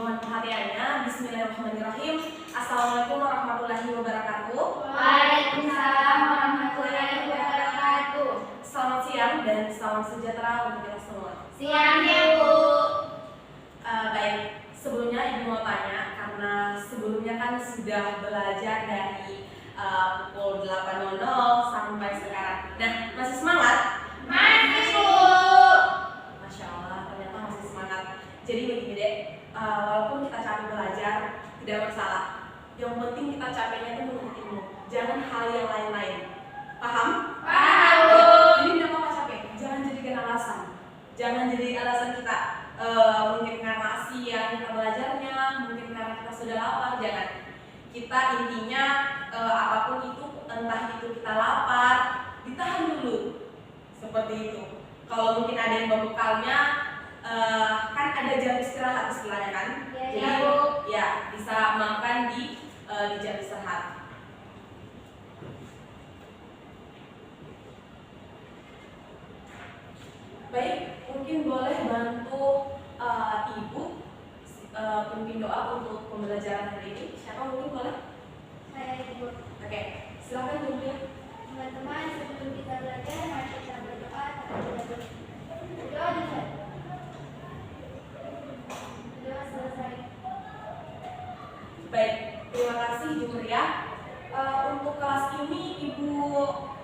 Dimohon perhatiannya. Bismillahirrahmanirrahim. Assalamualaikum warahmatullahi wabarakatuh. Waalaikumsalam warahmatullahi wabarakatuh. Selamat siang dan salam sejahtera untuk kita semua. Siang Bu. Baik, sebelumnya Ibu mau tanya, karena sebelumnya kan sudah belajar dari pukul 8.00 sampai sekarang. Nah, masih semangat? Masih Bu. Masya Allah, ternyata masih semangat. Jadi begini deh, walaupun kita capek belajar, tidak masalah. Yang penting kita capeknya itu menuntut ilmu, jangan hal yang lain-lain. Paham? Paham Bu. Jadi tidak apa-apa capek, jangan jadikan alasan. Jangan jadi alasan kita mungkin karena siang kita belajarnya, mungkin karena kita sudah lapar, jangan. Kita intinya apapun itu, entah itu kita lapar, ditahan dulu. Seperti itu. Kalau mungkin ada yang bebekalnya, kan ada jam istirahat istilahnya kan? Ya, Jadi ya, Bu. ya bisa makan di jam istirahat. Baik, mungkin boleh bantu Ibu pimpin doa untuk pembelajaran hari ini. Siapa mungkin boleh? Saya Ibu. Oke, silakan pimpin. Teman-teman, sebelum kita belajar, mari kita berdoa terlebih dahulu. Berdoa dulu. Berdoa selesai. Baik, terima kasih Jumria. Untuk kelas ini Ibu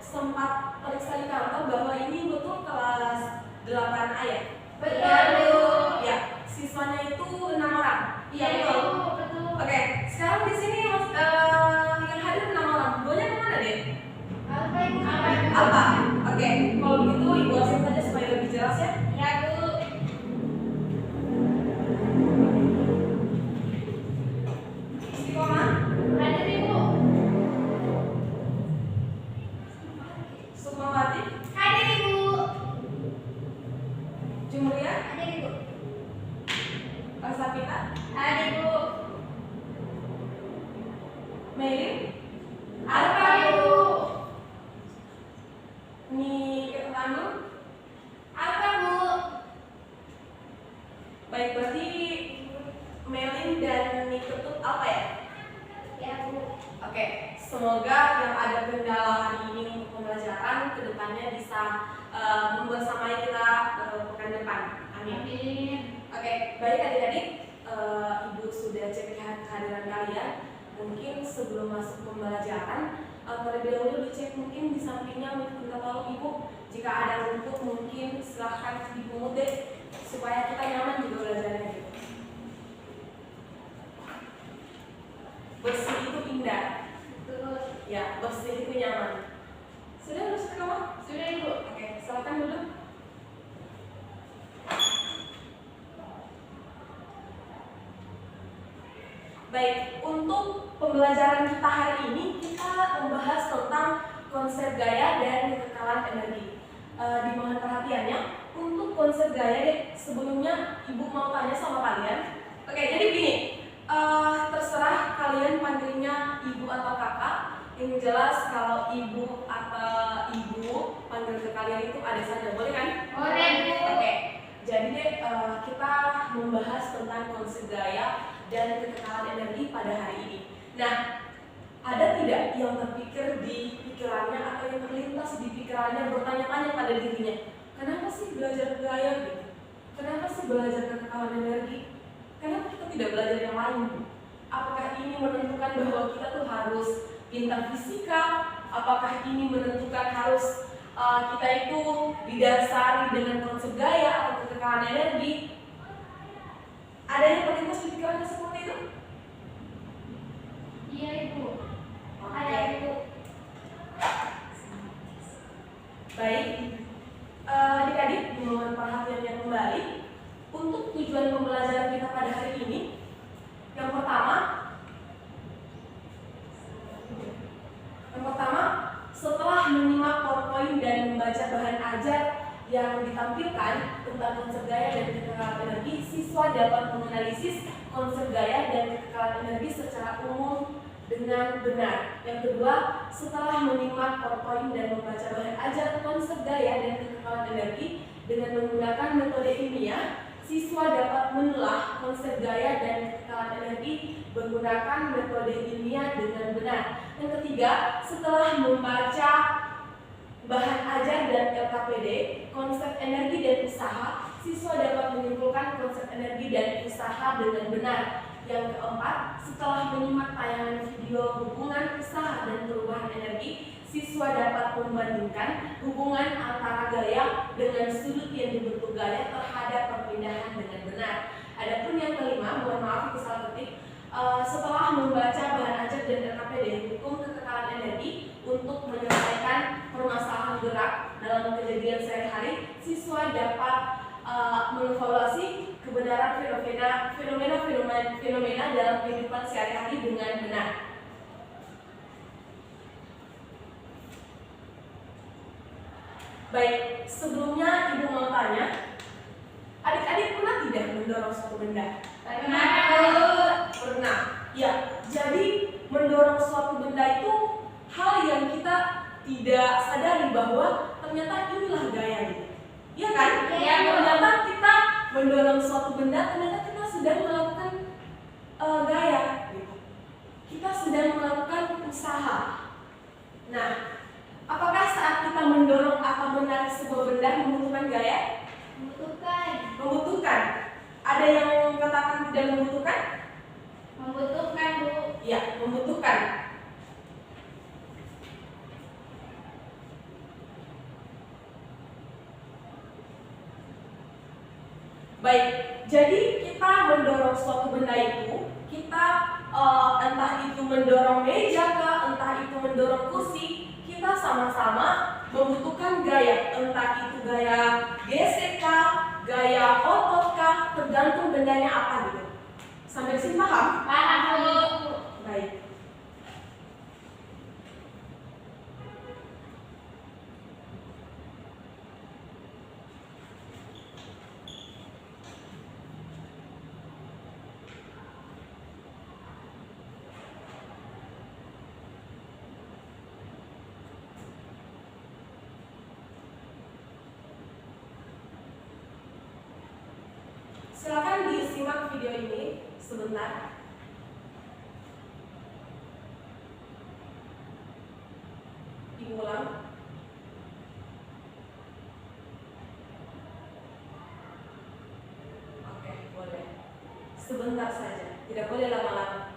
sempat periksa di kantor bahwa ini betul kelas 8A ya? Betul Bu. Ya, siswanya itu 6 orang. Iya betul. Bu, betul. Oke, sekarang di sini yang hadir 6 orang. Duanya kemana deh? Apa Ibu? Apa? Oke, kalau begitu Ibu absen saja supaya lebih jelas ya. Ya Bu. Istiqomah, Hadir Ibu. Sukmawati, Hadir Ibu. Jumria, Hadir Ibu. Sapita, Hadir Bu. Merin, Apa Ibu? Niketanu. Apa Bu? Baik, berarti Melin dan Niketut apa ya? Ya Bu. Oke, semoga yang ada kendala hari ini untuk pembelajaran kedepannya bisa membersamai kita pekan depan. Amin. Amin. Oke, baik adik-adik, Ibu sudah cek kehadiran kalian. Mungkin sebelum masuk pembelajaran, terlebih dahulu dicek mungkin di sampingnya untuk kita tahu Ibu. Jika ada rumput mungkin silahkan dipungut deh, supaya kita nyaman juga belajarnya gitu. Bersih itu indah. Betul. Ya, bersih itu nyaman. Sudah lulus ke kamar? Sudah Ibu. Oke, silakan dulu. Baik, untuk pembelajaran kita hari ini kita membahas tentang konsep gaya dan kekekalan energi. Dimohon perhatiannya, untuk konsep gaya deh, sebelumnya Ibu mau tanya sama kalian. Oke, jadi gini, terserah kalian panggilnya Ibu atau Kakak. Yang jelas kalau Ibu atau Ibu panggil ke kalian itu ada saja, boleh kan? Boleh Bu. Oke, jadi deh kita membahas tentang konsep gaya dan kekekalan energi pada hari ini. Nah, ada tidak yang terpikir di pikirannya atau yang terlintas di pikirannya bertanya-tanya pada dirinya, kenapa sih belajar gaya gitu? Kenapa sih belajar kekekalan energi? Kenapa kita tidak belajar yang lain? Apakah ini menentukan bahwa kita tuh harus pintar fisika? Apakah ini menentukan harus kita itu didasari dengan konsep gaya atau kekekalan energi? Ada yang terlintas di pikirannya seperti itu? Iya Ibu. Oke. Ada Ibu. Baik, adik-adik dimohon perhatiannya kembali untuk tujuan pembelajaran kita pada hari ini. Yang pertama, setelah menyimak PowerPoint dan membaca bahan ajar yang ditampilkan tentang konsep gaya dan kekekalan energi, siswa dapat menganalisis konsep gaya dan kekekalan energi secara umum dengan benar. Yang kedua, setelah menyimak PowerPoint dan membaca bahan ajar konsep gaya dan kekekalan energi dengan menggunakan metode ilmiah, siswa dapat menelaah konsep gaya dan kekekalan energi menggunakan metode ilmiah dengan benar. Yang ketiga, setelah membaca bahan ajar dan LKPD, konsep energi dan usaha, siswa dapat menyimpulkan konsep energi dan usaha dengan benar. Yang keempat, setelah menyimak tayangan video hubungan usaha dan perubahan energi, siswa dapat membandingkan hubungan antara gaya dengan sudut yang dibentuk gaya terhadap perpindahan dengan benar. Adapun yang kelima, mohon maaf itu salah ketik, setelah membaca bahan ajar dan LKPD hukum kekekalan energi untuk menyelesaikan permasalahan gerak dalam kejadian sehari-hari, siswa dapat mengevaluasi kebenaran fenomena dalam kehidupan sehari-hari dengan benar. Baik, sebelumnya Ibu mau tanya, adik-adik pernah tidak mendorong suatu benda? Pernah. Ya, jadi mendorong suatu benda itu hal yang kita tidak sadari bahwa ternyata inilah gaya gitu. Iya kan? Iya. Ternyata kita mendorong suatu benda, ternyata kita sedang melakukan gaya gitu. Kita sedang melakukan usaha. Nah, apakah saat kita mendorong atau menarik sebuah benda membutuhkan gaya? Membutuhkan. Ada yang katakan tidak membutuhkan? Membutuhkan, Bu. Ya, membutuhkan. Baik, jadi kita mendorong suatu benda itu, kita entah itu mendorong meja kah, entah itu mendorong kursi, kita sama-sama membutuhkan gaya, entah itu gaya gesek kah, gaya otot kah, tergantung bendanya apa gitu. Sampai sini paham? Paham, Bu. Baik. Silakan disimak video ini sebentar. Ibu ulang. Oke, boleh. Sebentar saja, tidak boleh lama-lama.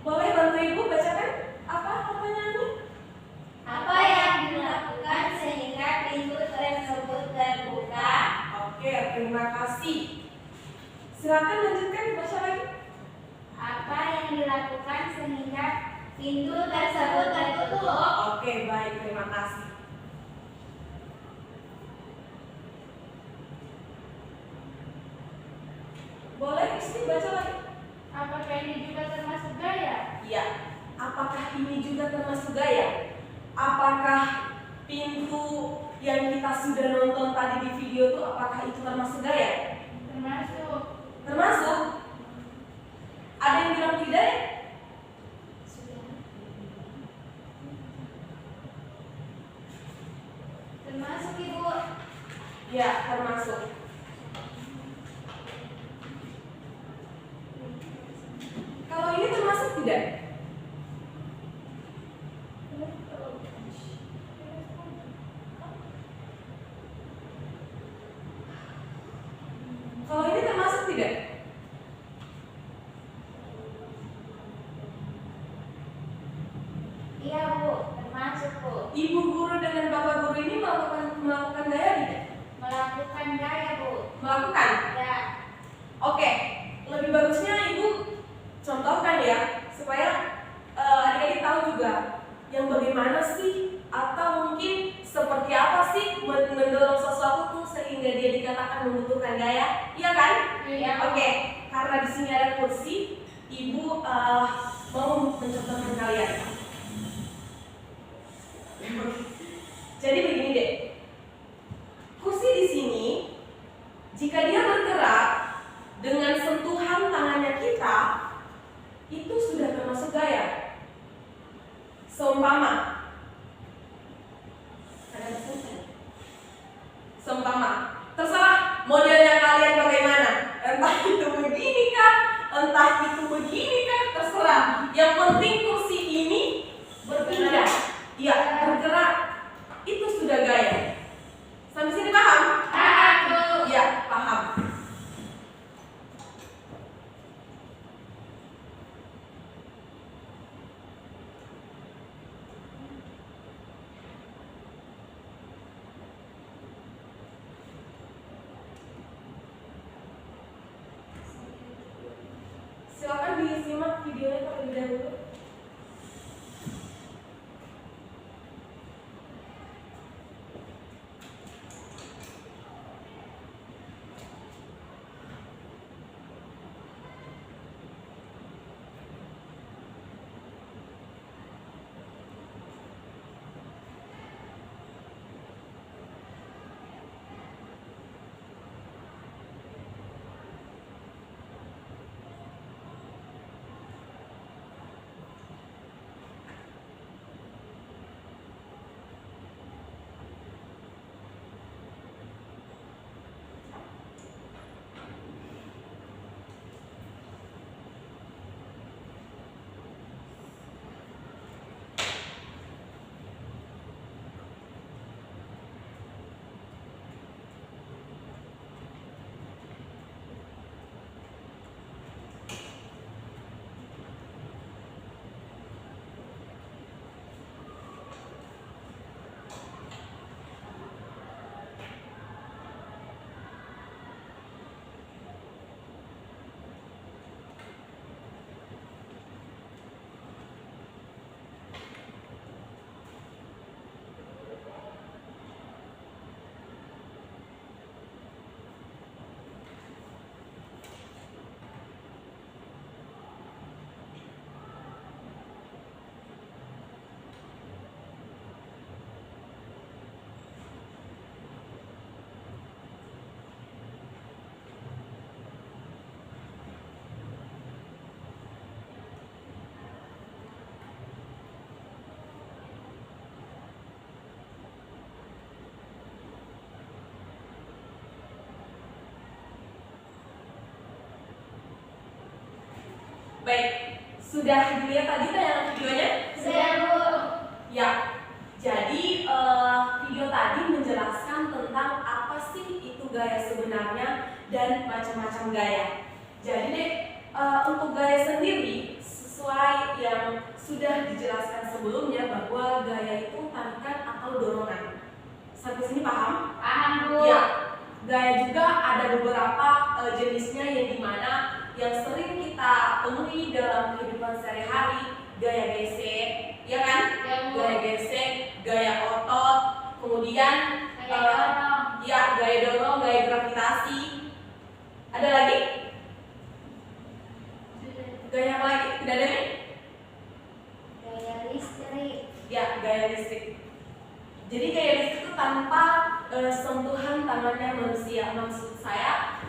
Boleh bantu Ibu bacakan apa pertanyaannya? Apa yang dilakukan sehingga pintu tersebut terbuka? Oke, terima kasih. Silakan lanjutkan dibaca lagi. Apa yang dilakukan sehingga pintu tersebut tertutup? Oke, baik, terima kasih. Boleh Isti baca lagi? Apakah ini juga termasuk gaya? Iya. Apakah ini juga termasuk gaya? Apakah pintu yang kita sudah nonton tadi di video itu apakah itu termasuk gaya? Termasuk. Termasuk? Ada yang bilang tidak? Termasuk, Ibu. Ya, termasuk. Kalau ini termasuk tidak? Kalau ini termasuk tidak? Iya, Bu. Termasuk, Bu. Ibu guru dengan bapak guru ini melakukan gaya tidak? Melakukan gaya, Bu. Melakukan. Ya. Oke, lebih bagusnya ibu contohkan ya supaya adik-adik tahu juga yang bagaimana sih atau mungkin seperti apa sih mendorong sesuatu tuh sehingga dia dikatakan membutuhkan gaya, iya kan? Iya. Oke, karena di sini ada kursi, ibu mau mencontohkan kalian. Jadi begini deh, kursi di sini jika dia bergerak dengan sentuhan tangannya kita, itu sudah termasuk gaya. Baik, sudah dilihat tadi tayangan videonya? Sudah, Bu. Ya, jadi video tadi menjelaskan tentang apa sih itu gaya sebenarnya dan macam-macam gaya. Jadi deh, untuk gaya sendiri sesuai yang sudah dijelaskan sebelumnya bahwa gaya itu tarikan atau dorongan. Sampai sini paham? Paham, Bu. Ya, gaya juga ada beberapa jenisnya yang dimana yang sering kita temui dalam kehidupan sehari-hari. Gaya gesek, ya kan? Ya, Bu. Gaya gesek, gaya otot, kemudian Gaya dorong. ya gaya dorong, gaya gravitasi. Ada lagi? Sudah. Gaya apa lagi? Tidak ada nih? Gaya listrik. Ya, gaya listrik. Jadi gaya listrik itu tanpa sentuhan tangannya manusia. Maksud saya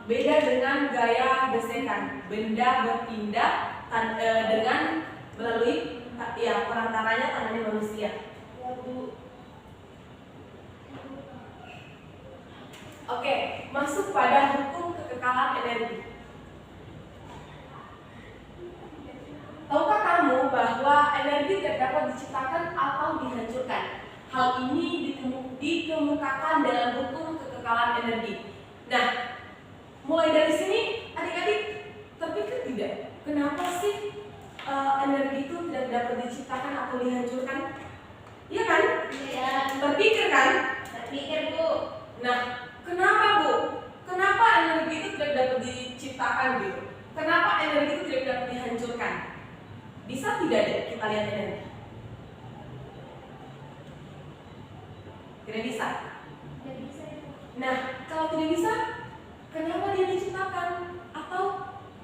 beda dengan gaya gesekan. Benda berpindah dengan melalui ya perantaranya tangannya manusia. Ya, Bu. Oke, masuk pada hukum kekekalan energi. Tahukah kamu bahwa energi tidak dapat diciptakan atau dihancurkan? Hal ini dikemukakan dalam hukum kekekalan energi. Nah, mulai dari sini adik-adik terpikir tidak? Kenapa sih energi itu tidak dapat diciptakan atau dihancurkan? Iya kan? Iya. Terpikir kan? Terpikir, Bu. Nah, kenapa Bu? Kenapa energi itu tidak dapat diciptakan gitu? Kenapa energi itu tidak dapat dihancurkan? Bisa tidak deh kita lihat energi? Tidak bisa. Tidak bisa, Bu. Nah, kalau tidak bisa, kenapa dia diciptakan? Atau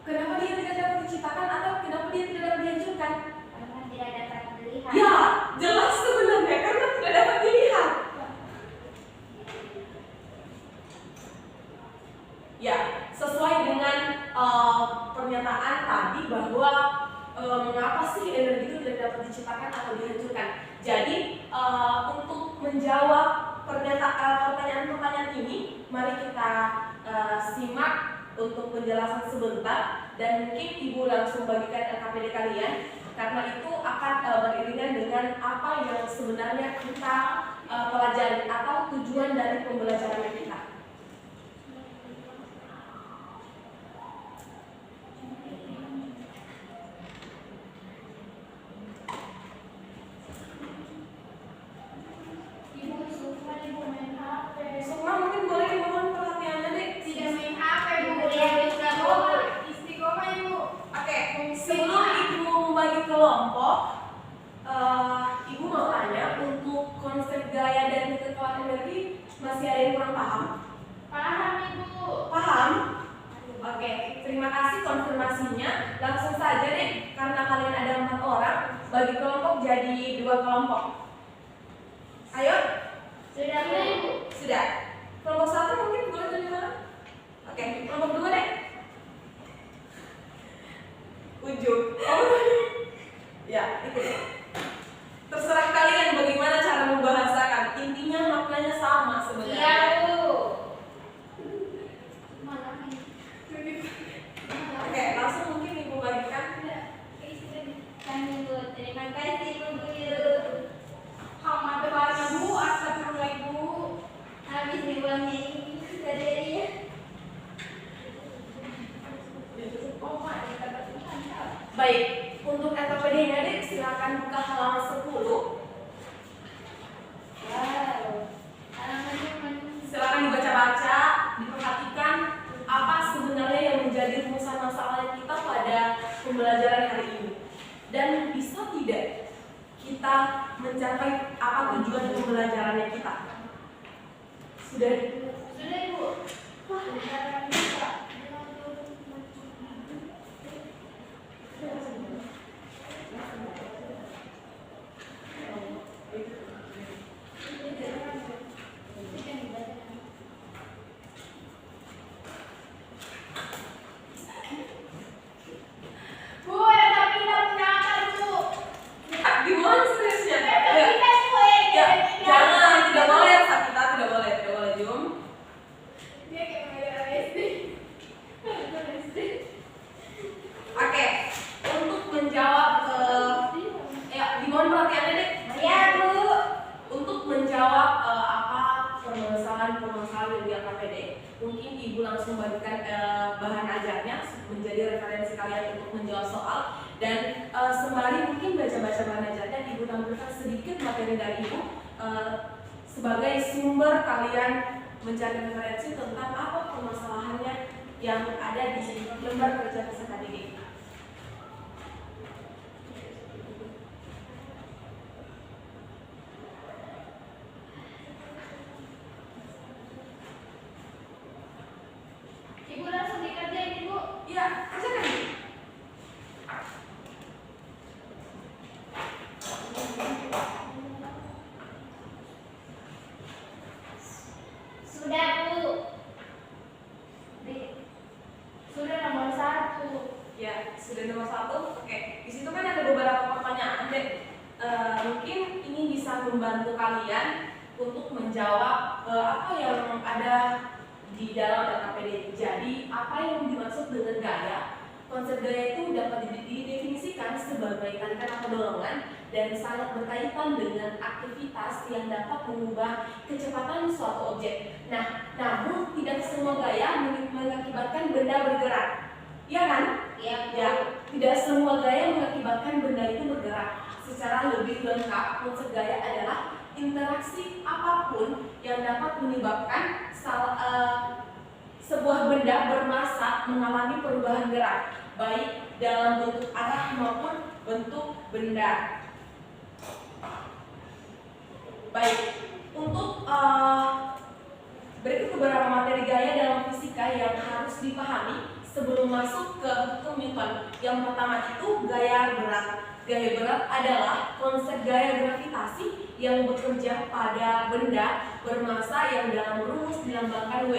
kenapa dia tidak dapat diciptakan? Atau kenapa dia tidak dapat dihancurkan? Karena tidak dapat dilihat. Ya, jelas sebenarnya karena tidak dapat dilihat. Ya, sesuai dengan pernyataan tadi bahwa mengapa sih energi itu tidak dapat diciptakan atau dihancurkan. Jadi untuk menjawab pertanyaan-pertanyaan ini, mari kita simak untuk penjelasan sebentar dan mungkin Ibu langsung bagikan LKPD kalian karena itu akan beriringan dengan apa yang sebenarnya kita pelajari atau tujuan dari pembelajaran kita. Ibu Sukma, Ibu main HP. Sukma mungkin boleh dimohon perhatiannya deh. Tidak main HP, Bu. Lihat istiqomah. Istiqomah, Ibu. Oke, sebelum Ibu membagi kelompok, Ibu mau tanya untuk konsep gaya dan kekekalan energi masih ada yang kurang paham? Paham, Ibu. Paham? Oke, terima kasih konfirmasinya. Langsung saja deh, karena kalian ada 4 orang, bagi kelompok jadi 2 kelompok. Ayo, Sudah, Bu. sudah. Kelompok 1 mungkin boleh dari mana? Oke, kelompok 2 deh. Ujung. Ya, itu. Terserah kalian bagaimana cara membahasakan. Intinya maknanya sama sebenarnya. Iya, Bu. Mana ini? Oke, langsung mungkin Ibu bagikan. Kami, Bu. Terima kasih, Bu Guru. Hamba doanya, Bu. Astagfirullah, Ibu. Habis dibuangnya ini dari ya. Baik, untuk LKPD-nya deh silakan buka halaman 10. Wow. Halamannya mana? Silakan dibaca-baca, diperhatikan apa sebenarnya yang menjadi rumusan masalah kita pada pembelajaran hari ini. Dan bisa tidak kita mencapai apa tujuan pembelajarannya kita? Sudah? Sudah, Ibu. Wah, beneran bisa. Bu, ada pindah punya akar, Bu. Gimana seriusnya? Ada pindah, Bu. Ya, jangan, tidak boleh, Sakita, tidak boleh, Jum. menjadi referensi kalian untuk menjawab soal. Dan sembari mungkin baca-baca bahan ajarnya, Ibu tampilkan sedikit materi dari Ibu sebagai sumber kalian mencari referensi tentang apa permasalahannya yang ada di lembar kerja peserta didik. Ibu langsung dikerjain, Ibu. Iya, kerjakan. Sudah, Bu. Sudah nomor 1. Ya, sudah nomor 1. Oke, di situ kan ada beberapa pertanyaan, deh. Mungkin ini bisa membantu kalian untuk menjawab apa yang ada di dalam LKPD. Jadi, apa yang dimaksud dengan gaya? Konsep gaya itu dapat didefinisikan sebagai tarikan atau dorongan dan sangat berkaitan dengan aktivitas yang dapat mengubah kecepatan suatu objek. Nah, namun tidak semua gaya mengakibatkan benda bergerak. Iya kan? Iya, Bu. Ya, tidak semua gaya mengakibatkan benda itu bergerak. Secara lebih lengkap, konsep gaya adalah interaksi apapun yang dapat menyebabkan sebuah benda bermassa mengalami perubahan gerak, baik dalam bentuk arah maupun bentuk benda. Baik, untuk berikut beberapa materi gaya dalam fisika yang harus dipahami sebelum masuk ke hukum Newton. Yang pertama itu gaya berat. Gaya berat adalah konsep gaya gravitasi yang bekerja pada benda bermassa yang dalam rumus dilambangkan W,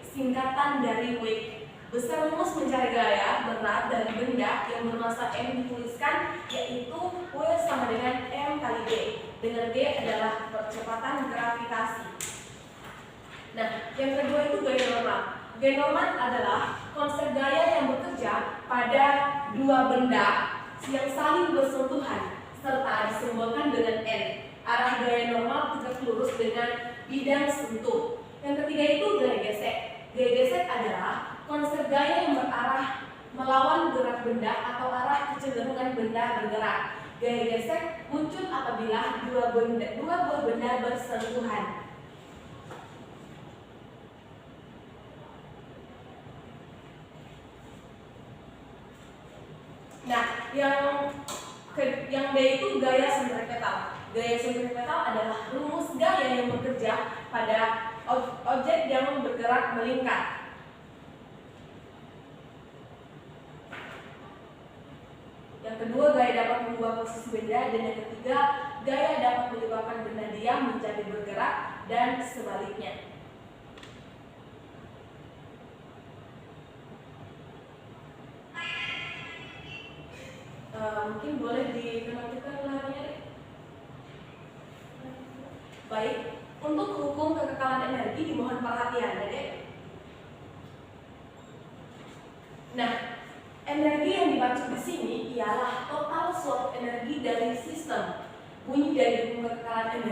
singkatan dari W. Besar rumus mencari gaya berat dari benda yang bermassa M dituliskan yaitu W sama dengan M kali G, dengan G adalah percepatan gravitasi. Nah, yang kedua itu gaya normal. Gaya normal adalah konsep gaya yang bekerja pada dua benda yang saling bersentuhan serta disimbolkan dengan N. Arah gaya normal tegak lurus dengan bidang sentuh. Yang ketiga itu gaya gesek. Gaya gesek adalah konsep gaya yang berarah melawan gerak benda atau arah kecenderungan benda bergerak. Gaya gesek muncul apabila dua buah benda bersentuhan. Nah, yang D itu gaya sentripetal. Gaya sentripetal adalah rumus gaya yang bekerja pada objek yang bergerak melingkar. Yang kedua, gaya dapat mengubah posisi benda, dan yang ketiga, gaya dapat menyebabkan benda diam menjadi bergerak dan sebaliknya. Mungkin boleh dikenalkan layarnya, deh. Baik, untuk hukum kekekalan energi dimohon perhatian, Dek. Nah, energi yang dimaksud di sini ialah total suatu energi dari sistem. Bunyi dari hukum kekekalan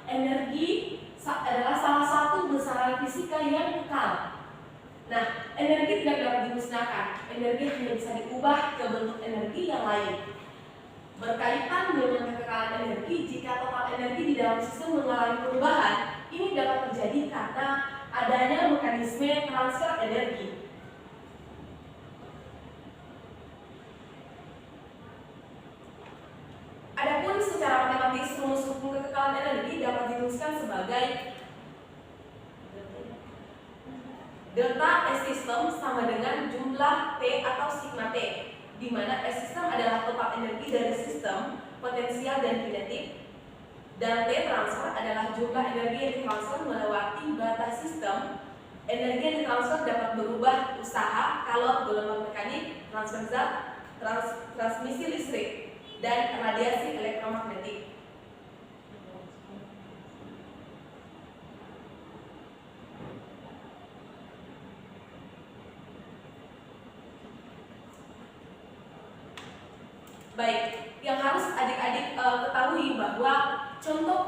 energi adalah salah satu besaran fisika yang kekal. Nah, energi tidak dapat dimusnahkan. Energi hanya bisa diubah ke bentuk energi yang lain. Berkaitan dengan kekekalan energi, jika total energi di dalam sistem mengalami perubahan, ini dapat terjadi karena adanya mekanisme transfer energi. Adapun secara matematis, rumus hukum kekekalan energi dapat dirumuskan sebagai delta S system sama dengan jumlah T atau sigma T, di mana S system adalah total energi dari sistem, potensial dan kinetik, dan T transfer adalah jumlah energi yang ditransfer melewati batas sistem. Energi yang ditransfer dapat berubah usaha kalau gelombang mekanik, transversal, transmisi listrik, dan radiasi elektromagnetik. Baik, yang harus adik-adik ketahui bahwa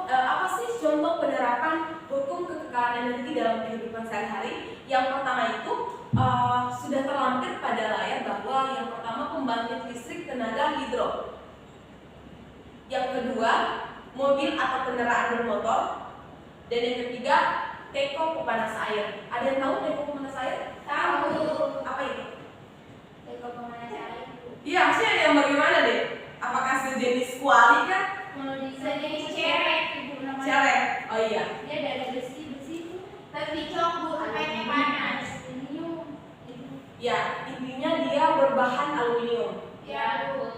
apa sih contoh penerapan hukum kekekalan energi dalam kehidupan sehari-hari? Yang pertama itu sudah terlampir pada layar bahwa yang pertama pembangkit listrik tenaga hidro, yang kedua mobil atau kendaraan bermotor, dan yang ketiga teko pemanas air. Ada yang tahu teko pemanas air? Tahu. Apa itu? Teko pemanas air. Iya, maksudnya yang bagaimana deh? Apakah sejenis kuali kan? Kalau di sejenis cerek ibu namanya. Cerek. Oh iya. Dia dari besi itu. Tapi cok bu, sampai panas. Aluminium. Ya, intinya dia berbahan aluminium. Ya bu.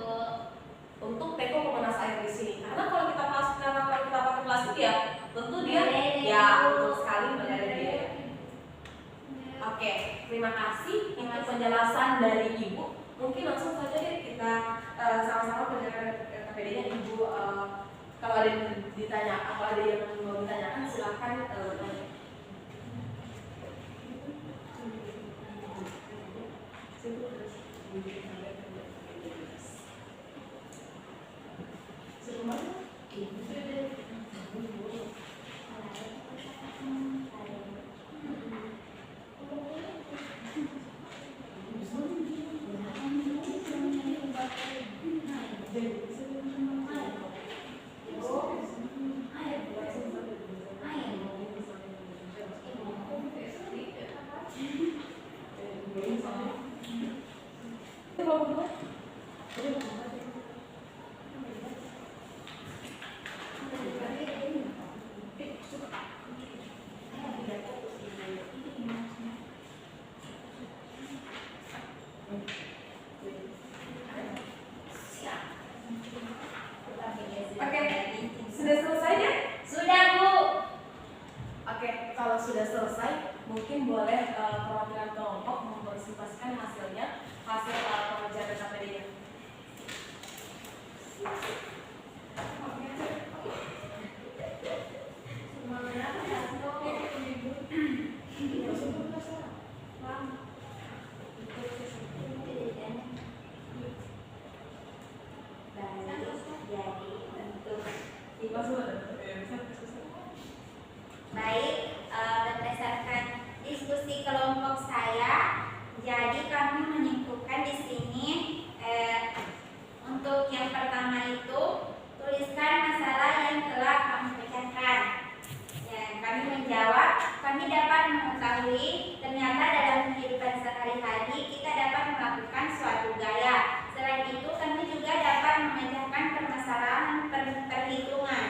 Untuk teko pemanas air di sini. Karena kalau kita pakai plastik ya, tentu dia ya betul sekali meleleh dia. Oke, terima kasih. Itu penjelasan dari Ibu. Mungkin langsung saja deh kita sama-sama penjelasan KPD-nya Ibu. Kalau ada yang ditanya, kalau ada yang mau ditanyakan silakan tanya. Oke, sudah selesai ya? Sudah bu. Oke, kalau sudah selesai, mungkin boleh perwakilan kelompok mempresentasikan hasilnya, hasil pengerjaan KPD-nya. Baik, berdasarkan diskusi kelompok saya, jadi kami menyimpulkan di sini untuk yang pertama itu tuliskan masalah yang telah kami pecahkan. Kami menjawab, kami dapat mengetahui ternyata dalam kehidupan sehari-hari kita dapat melakukan suatu gaya. Selain itu kami juga dapat memecahkan permasalahan perhitungan.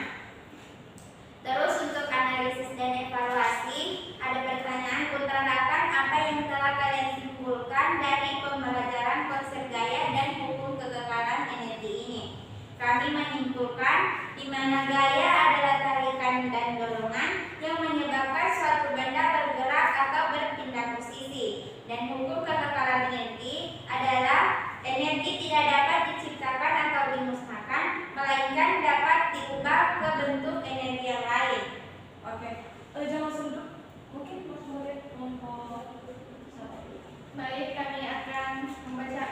Terus untuk analisis dan evaluasi, ada pertanyaan utarakan apa yang telah kalian simpulkan dari pembelajaran konsep gaya dan hukum kekekalan energi ini. Kami menyimpulkan di mana gaya adalah tarikan dan dorongan yang menyebabkan suatu benda bergerak atau berpindah posisi, dan hukum kekekalan energi adalah energi tidak dapat diciptakan atau dimusnahkan, melainkan dapat diubah ke bentuk energi yang lain. Oke, jangan langsung duduk. Mungkin Mas boleh kelompok. Baik,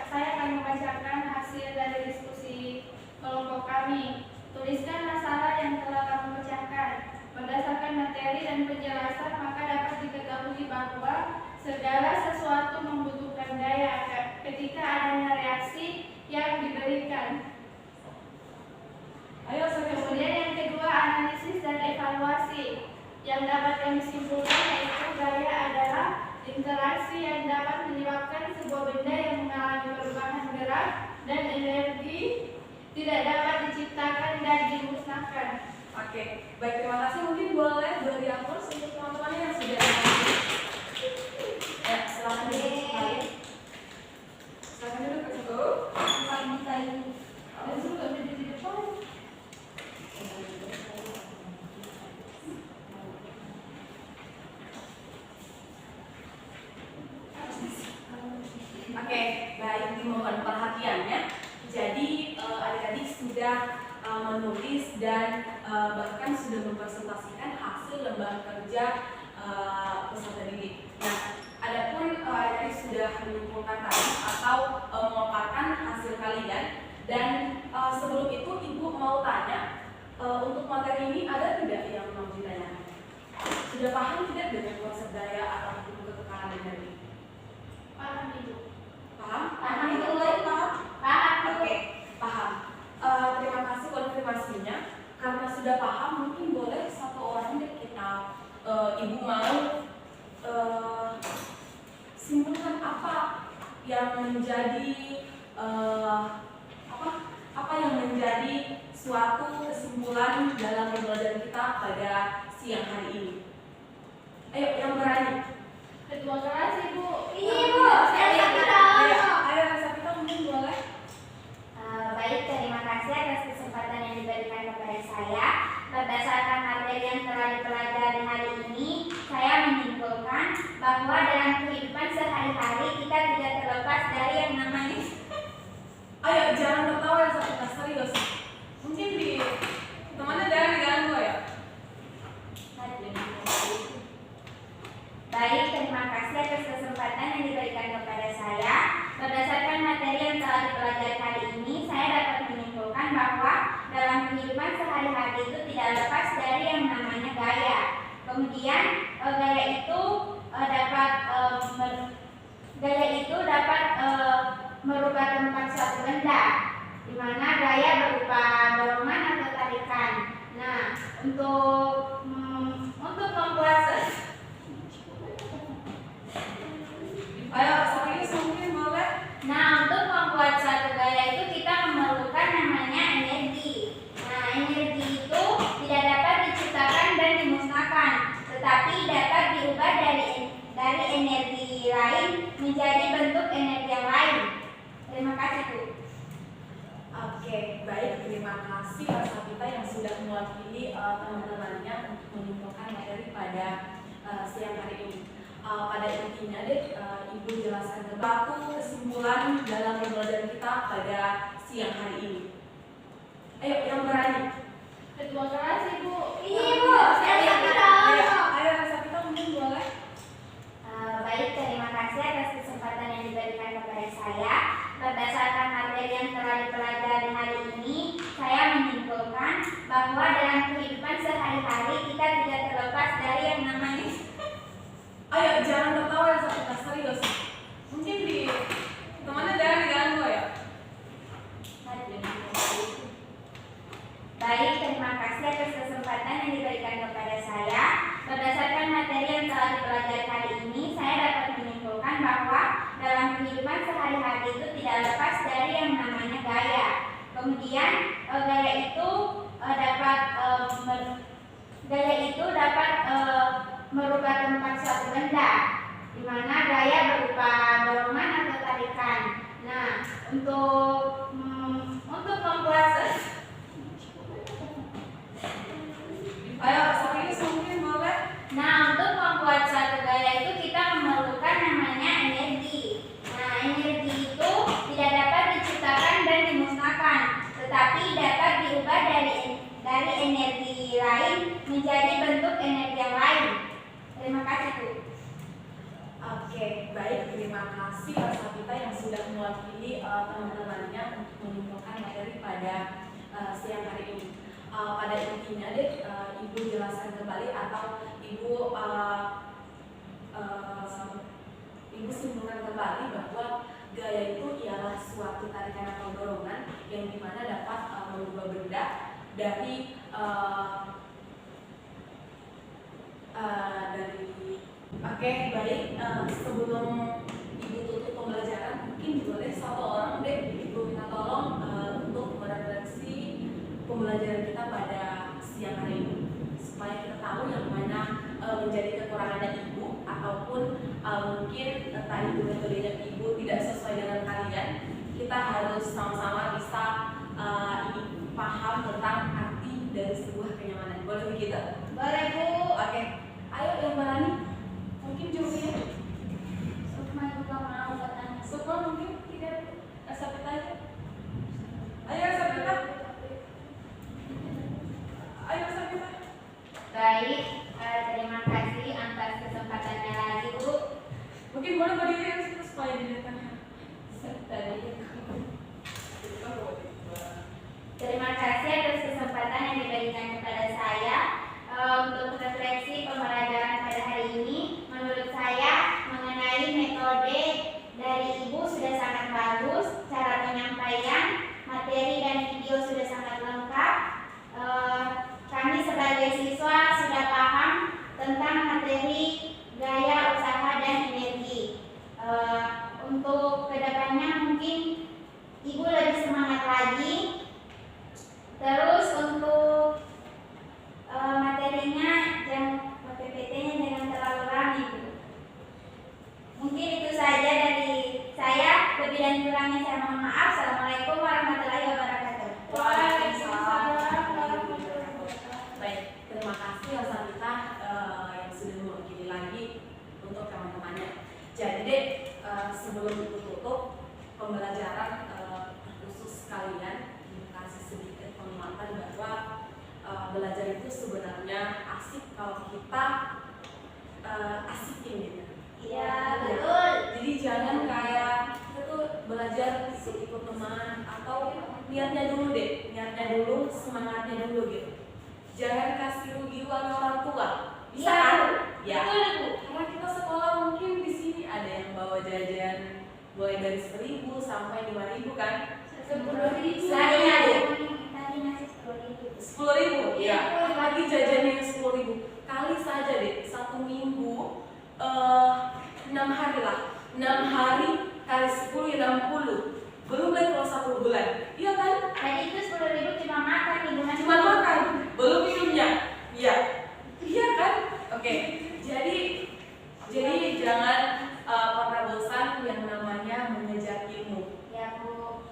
saya akan membacakan hasil dari diskusi kelompok kami. Tuliskan masalah yang telah kamu pecahkan. Berdasarkan materi dan penjelasan, maka dapat diketahui bahwa segala sesuatu membutuhkan daya ketika adanya reaksi yang diberikan. Kemudian yang kedua, analisis dan evaluasi. Yang dapat kami simpulkan yaitu gaya adalah interaksi yang dapat menyebabkan sebuah benda yang mengalami perubahan gerak dan energi tidak dapat diciptakan dan dimusnahkan. Oke, baik, terima kasih. Mungkin boleh diatur untuk teman-teman yang sudah ya, silakan duduk sekali. Silakan duduk ke situ. Dan sudah ada di depan. Oke, baik, dimohon perhatiannya. Jadi adik-adik sudah menulis dan bahkan sudah mempresentasikan hasil lembar kerja peserta didik. Nah, adapun adik-adik sudah menyimpulkan tadi atau memaparkan hasil kalian, dan sebelum itu Ibu mau tanya, untuk materi ini ada tidak yang mau ditanyakan? Sudah paham tidak dengan konsep daya atau hukum kekekalan energi? Paham Ibu. Paham? Paham, Itu Bu. mulai paham? Paham Bu. Oke, paham. Terima kasih konfirmasinya. Karena sudah paham, mungkin boleh satu orang deh kita Ibu mau simpulkan apa yang menjadi apa yang menjadi suatu kesimpulan dalam pembelajaran kita pada siang hari ini. Ayo, yang berani. Ketua kelas Ibu. Iya Bu, saya sakit Ayo, Sabita mungkin boleh. Baik, terima kasih atas kesempatan yang diberikan kepada saya. Berdasarkan materi yang telah dipelajari hari ini, saya menyimpulkan bahwa dalam kehidupan sehari-hari kita tidak terlepas dari yang namanya. Ayo, jangan tertawa ya Sabita, serius. Mungkin di temannya jangan diganggu ya. Baik, terima kasih atas kesempatan yang diberikan kepada saya. Berdasarkan materi yang telah dipelajari hari ini, saya dapat menyimpulkan bahwa dalam kehidupan sehari-hari itu tidak lepas dari yang namanya gaya. Kemudian gaya itu dapat merubah tempat suatu benda, di mana gaya berupa dorongan atau tarikan. Nah, untuk membuat Ayo, serius mungkin boleh. Nah, untuk membuat suatu gaya itu kita memerlukan namanya energi. Nah, energi itu tidak dapat diciptakan dan dimusnahkan, tetapi dapat diubah dari energi lain menjadi bentuk energi yang lain. Terima kasih, Bu. Oke, baik. Terima kasih Kak Sabita yang sudah mewakili teman-temannya untuk menyimpulkan materi pada siang hari ini. Pada intinya deh, Ibu jelaskan satu kesimpulan dalam pembelajaran kita pada siang hari ini. Ayo, yang berani. Ketua kelas Ibu. Iya, Bu, saya sakit Ayo, Sabita mungkin boleh. Baik, terima kasih atas kesempatan yang diberikan kepada saya. Berdasarkan materi yang telah dipelajari hari ini, saya menyimpulkan bahwa dalam kehidupan sehari-hari kita tidak terlepas dari yang namanya. Ayo, jangan tertawa ya Sabita, serius. Mungkin di temannya jangan diganggu ya. Baik, terima kasih atas kesempatan yang diberikan kepada saya. Berdasarkan materi yang telah dipelajari hari ini, saya dapat menyimpulkan bahwa dalam kehidupan sehari-hari itu tidak lepas dari yang namanya gaya. Kemudian gaya itu dapat merubah tempat suatu benda, di mana gaya berupa dorongan atau tarikan. Nah, untuk membuat Ayo, serius mungkin boleh. untuk membuat suatu gaya itu kita memerlukan namanya energi. Nah, energi itu tidak dapat diciptakan dan dimusnahkan, tetapi dapat diubah dari energi lain menjadi bentuk energi yang lain. Terima kasih, Bu. Oke, baik. Terima kasih Kak Sabita yang sudah mewakili teman-temannya untuk menyimpulkan materi pada siang hari ini. Pada intinya deh, Ibu jelaskan kembali atau Ibu simpulkan kembali bahwa gaya itu ialah suatu tarikan atau dorongan yang dimana dapat merubah benda dari Oke, baik. Sebelum Ibu tutup pembelajaran, mungkin boleh satu orang deh Ibu minta tolong untuk merefleksi pembelajaran kita pada siang hari ini, supaya kita tahu yang mana menjadi kekurangannya Ibu ataupun mungkin entah Ibu metodenya Ibu tidak sesuai dengan kalian. Kita harus sama-sama bisa paham tentang arti dari sebuah kenyamanan. Boleh begitu? Boleh, Bu. Oke. Ayo yang berani. Mungkin jurinya Sukma juga mau bertanya. Sukma mungkin tidak Sabita aja. Ayo Sabita. Ayo Sabita. Baik, terima kasih atas kesempatannya lagi, Bu. Mungkin boleh berdiri yang situ supaya dilihatnya. Terima kasih atas kesempatan yang diberikan kepada saya untuk refleksi pembelajaran pada hari ini. Menurut saya mengenai metode Ibu lebih semangat lagi. Terus untuk materinya PPT-nya jangan terlalu ramai, Bu. Mungkin itu saja dari saya. Lebih dan kurangnya saya mohon maaf. Assalamualaikum warahmatullahi wabarakatuh. Waalaikumsalam warahmatullahi wabarakatuh. Baik, terima kasih Rosalita yang sudah mewakili lagi untuk teman-temannya. Jadi deh, sebelum tutup pembelajaran khusus kalian dikasih sedikit penguatan bahwa belajar itu sebenarnya asik kalau kita asikin gitu. Iya, betul. Jadi jangan kayak kita tuh belajar ikut teman atau niatnya dulu deh, niatnya dulu, semangatnya dulu gitu. Jangan kasih rugi uang orang tua. Bisa Iya, kan? Ya. Ya. Karena kita sekolah mungkin di sini ada yang bawa jajan mulai dari 1.000 sampai 5.000 kan? 10.000. Saya ada tadi ngasih 10.000. 10.000, ya. Lagi jajannya 10.000. Kali saja deh, 1 minggu 6 hari lah. 6 hari kali 10 ya 60. Belum lagi kalau 1 bulan. Iya kan? Tadi itu 10.000 cuma makan, Ibu. Cuma makan, belum minumnya. Iya. Iya kan? Oke. Jadi jangan pernah bosan yang namanya mengejar ilmu. Ya, Bu.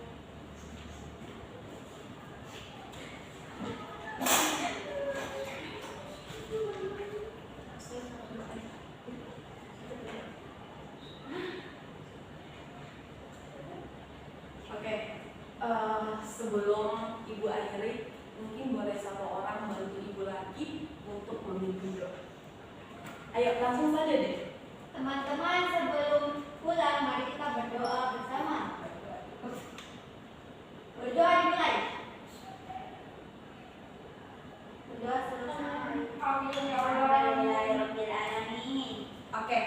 Oke, sebelum Ibu akhiri, mungkin boleh satu orang bantu Ibu lagi untuk memimpin doa. Ayo langsung saja deh. Teman-teman, sebelum pulang mari kita berdoa bersama. Berdoa dimulai. Berdoa selesai. Amin ya Allah. Alhamdulillahirabbil alamin. Oke.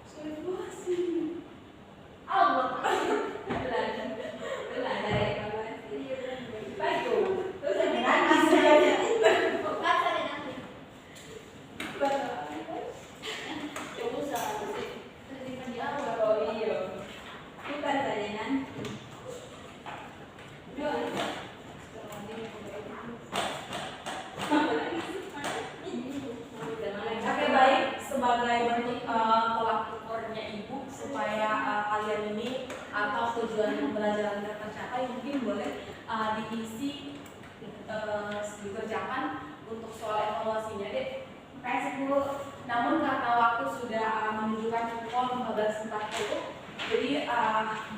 Sudah puasin. Allah. Belajar evaluasi. Baik. Terus Bukan saya nanti. Oh iya. Bukan saya nanti. Oke, baik, sebagai bentuk tolak ukurnya Ibu supaya kalian ini atau tujuan pembelajaran tercapai, mungkin boleh diisi dikerjakan untuk soal evaluasinya deh. Makasih, Bu. Namun karena waktu sudah menunjukkan pukul 15.40, jadi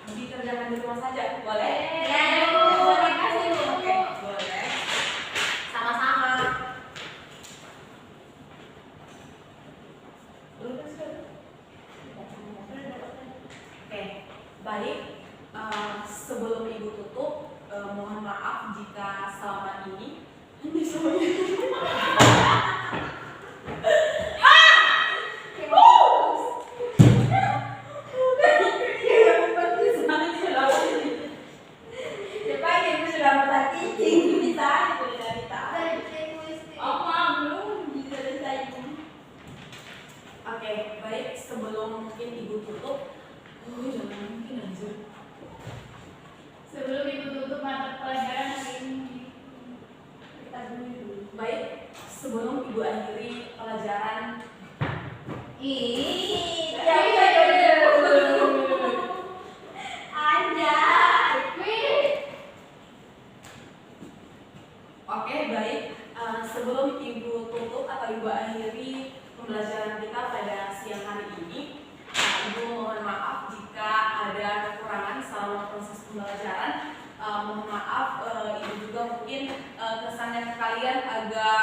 dikerjakan di rumah saja, boleh? Ya, Bu. Makasih, Bu. Oke, boleh. Sama-sama. Oke, baik. Sebelum Ibu tutup, mohon maaf jika selama ini Oke, baik. Sebelum mungkin Ibu tutup, jangan mungkin aja. Sebelum Ibu tutup mata pelajaran hari ini, kita dulu. Baik, sebelum Ibu akhiri pelajaran, Ih, oke, baik. Sebelum Ibu tutup atau Ibu akhiri pembelajaran kita pada siang hari ini, Ibu mohon maaf jika ada kekurangan selama proses pembelajaran. Mohon maaf, Ibu juga mungkin kesannya ke kalian agak